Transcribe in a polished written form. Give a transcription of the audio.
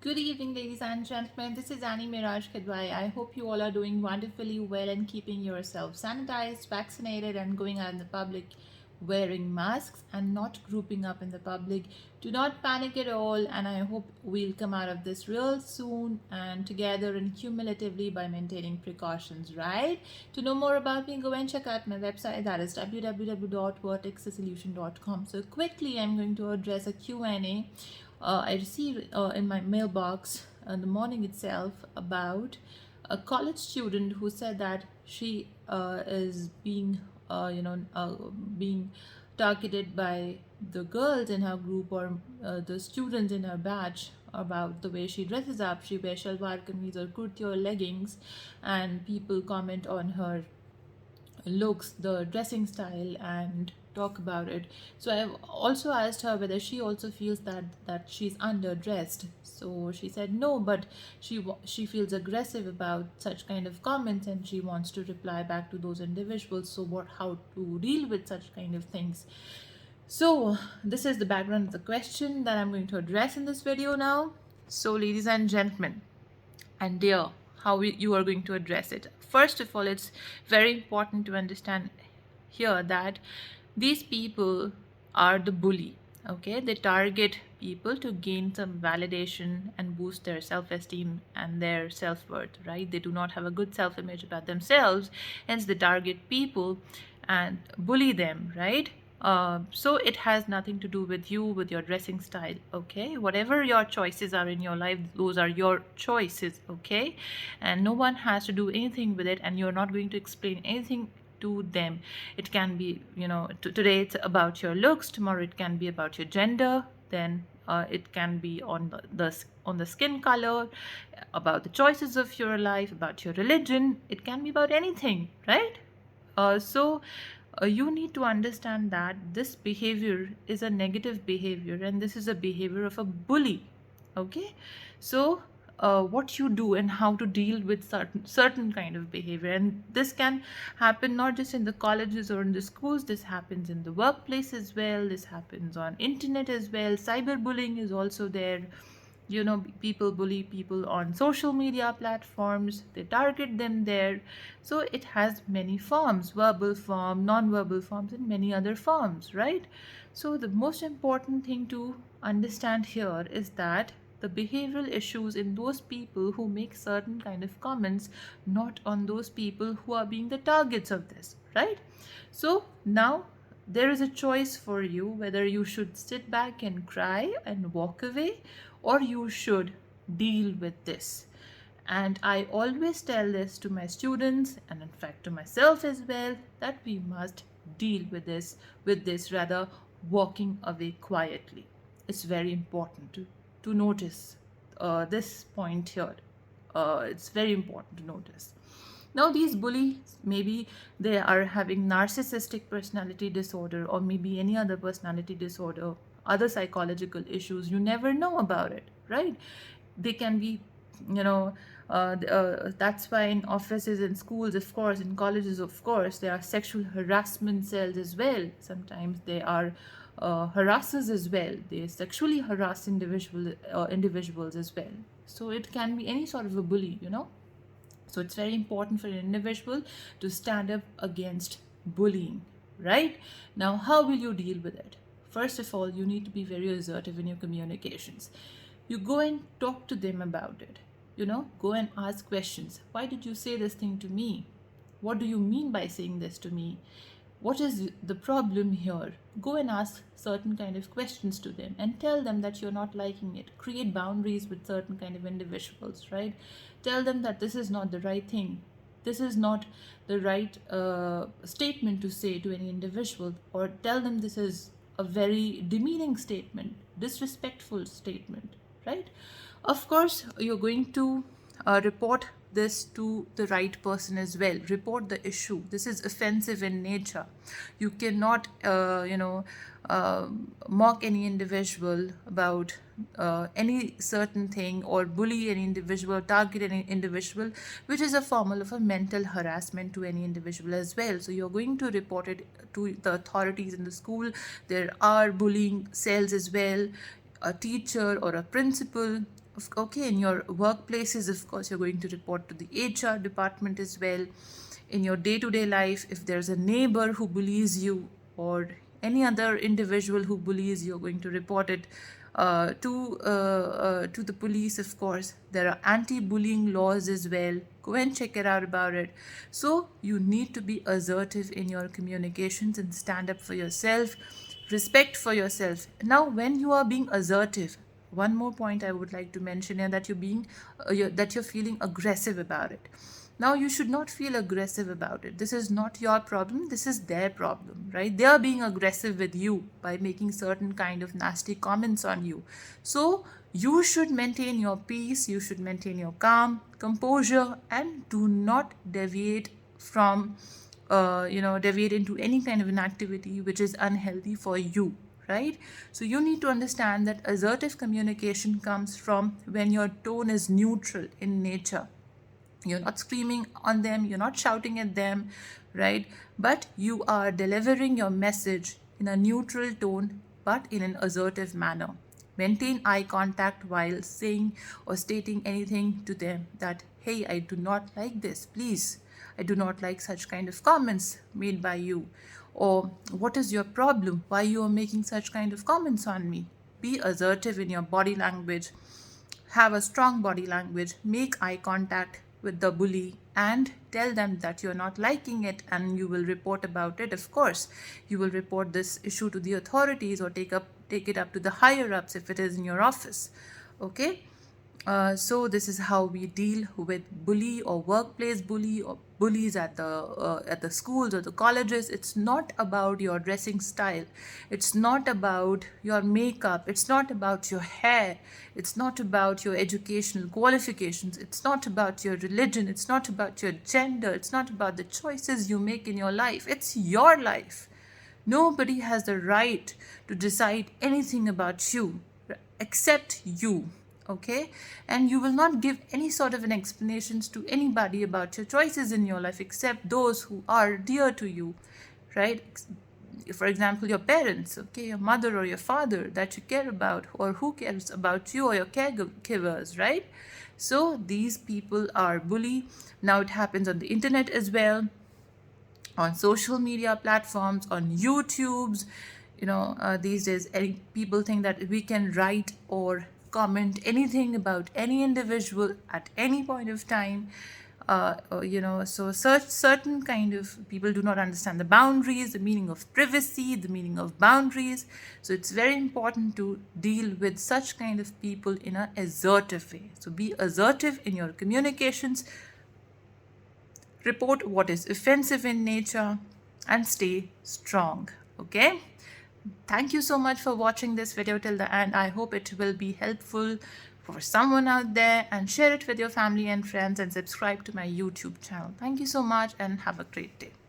Good evening, ladies and gentlemen. This is Annie Miraj Khadwai. I hope you all are doing wonderfully well and keeping yourself sanitized, vaccinated, and going out in the public wearing masks and not grouping up in the public. Do not panic at all, and I hope we'll come out of this real soon and together and cumulatively by maintaining precautions, right? To know more about me, go and check out my website, that is www.vertexsolution.com. So quickly, I'm going to address a Q&A I received in my mailbox in the morning itself about a college student who said that she is being targeted by the girls in her group or the students in her batch about the way she dresses up. She wears shalwar kameez or kurti or leggings, and people comment on her looks, the dressing style, and talk about it. So I've also asked her whether she also feels that she's underdressed. So she said no, but she feels aggressive about such kind of comments, and she wants to reply back to those individuals. So what, how to deal with such kind of things? So this is the background of the question that I'm going to address in this video now. So ladies and gentlemen, and dear, you are going to address it. First of all, it's very important to understand here that these people are the bully. Okay, they target people to gain some validation and boost their self-esteem and their self-worth, right? They do not have a good self-image about themselves, hence they target people and bully them, right? So it has nothing to do with you, with your dressing style, okay? Whatever your choices are in your life, those are your choices, okay? And no one has to do anything with it, and you're not going to explain anything to them. It can be, today it's about your looks, tomorrow it can be about your gender, then it can be on the skin color, about the choices of your life, about your religion. It can be about anything, right? So you need to understand that this behavior is a negative behavior, and this is a behavior of a bully. Okay, so what you do and how to deal with certain kind of behavior, and this can happen not just in the colleges or in the schools. This happens in the workplace as well. This happens on internet as well. Cyberbullying is also there. People bully people on social media platforms, they target them there. So it has many forms: verbal form, non-verbal forms, and many other forms, right? So the most important thing to understand here is that the behavioral issues in those people who make certain kind of comments, not on those people who are being the targets of this, right? So now there is a choice for you whether you should sit back and cry and walk away, or you should deal with this. And I always tell this to my students, and in fact to myself as well, that we must deal with this rather walking away quietly. It's very important to notice this point here. It's very important to notice. Now, these bullies, maybe they are having narcissistic personality disorder, or maybe any other personality disorder, other psychological issues. You never know about it, right? They can be, that's why in offices, in schools, of course, in colleges, of course, there are sexual harassment cells as well. Sometimes they are harassers as well. They sexually harass individuals as well. So it can be any sort of a bully. So it's very important for an individual to stand up against bullying, right? Now, how will you deal with it? First of all, you need to be very assertive in your communications. You go and talk to them about it. Go and ask questions. Why did you say this thing to me? What do you mean by saying this to me? What is the problem here? Go and ask certain kind of questions to them and tell them that you're not liking it. Create boundaries with certain kind of individuals, right? Tell them that this is not the right thing. This is not the right statement to say to any individual, or tell them this is a very demeaning statement, disrespectful statement, right? Of course, you're going to report this to the right person as well. Report the issue. This is offensive in nature. You cannot, mock any individual about any certain thing, or bully any individual, target any individual, which is a form of a mental harassment to any individual as well. So you're going to report it to the authorities in the school. There are bullying cells as well. A teacher or a principal Okay, in your workplaces, of course, you're going to report to the HR department as well. In your day-to-day life, if there's a neighbor who bullies you or any other individual who bullies you, you're going to report it to the police. Of course, there are anti-bullying laws as well. Go and check it out about it. So you need to be assertive in your communications and stand up for yourself, respect for yourself. Now, when you are being assertive, one more point I would like to mention here, that you're feeling aggressive about it. Now, you should not feel aggressive about it. This is not your problem, this is their problem, right? They are being aggressive with you by making certain kind of nasty comments on you. So you should maintain your peace, you should maintain your calm, composure, and do not deviate from deviate into any kind of an activity which is unhealthy for you, right? So you need to understand that assertive communication comes from when your tone is neutral in nature. You're not screaming on them, you're not shouting at them, right? But you are delivering your message in a neutral tone, but in an assertive manner. Maintain eye contact while saying or stating anything to them, that, hey, I do not like this, please. I do not like such kind of comments made by you. Or, what is your problem? Why you are making such kind of comments on me? Be assertive in your body language. Have a strong body language. Make eye contact with the bully and tell them that you're not liking it, and you will report about it. Of course, you will report this issue to the authorities or take it up to the higher ups if it is in your office. Okay. So this is how we deal with bully or workplace bully or bullies at the schools or the colleges. It's not about your dressing style. It's not about your makeup. It's not about your hair. It's not about your educational qualifications. It's not about your religion. It's not about your gender. It's not about the choices you make in your life. It's your life. Nobody has the right to decide anything about you except you. Okay, and you will not give any sort of an explanations to anybody about your choices in your life except those who are dear to you, right? For example, your parents, okay, your mother or your father that you care about, or who cares about you, or your caregivers, right? So these people are bully. Now it happens on the internet as well, on social media platforms, on YouTube's. These days, people think that we can write or comment anything about any individual at any point of time. So certain kind of people do not understand the boundaries, the meaning of privacy, the meaning of boundaries. So it's very important to deal with such kind of people in an assertive way. So be assertive in your communications. Report what is offensive in nature and stay strong. Okay. Thank you so much for watching this video till the end. I hope it will be helpful for someone out there, and share it with your family and friends and subscribe to my YouTube channel. Thank you so much and have a great day.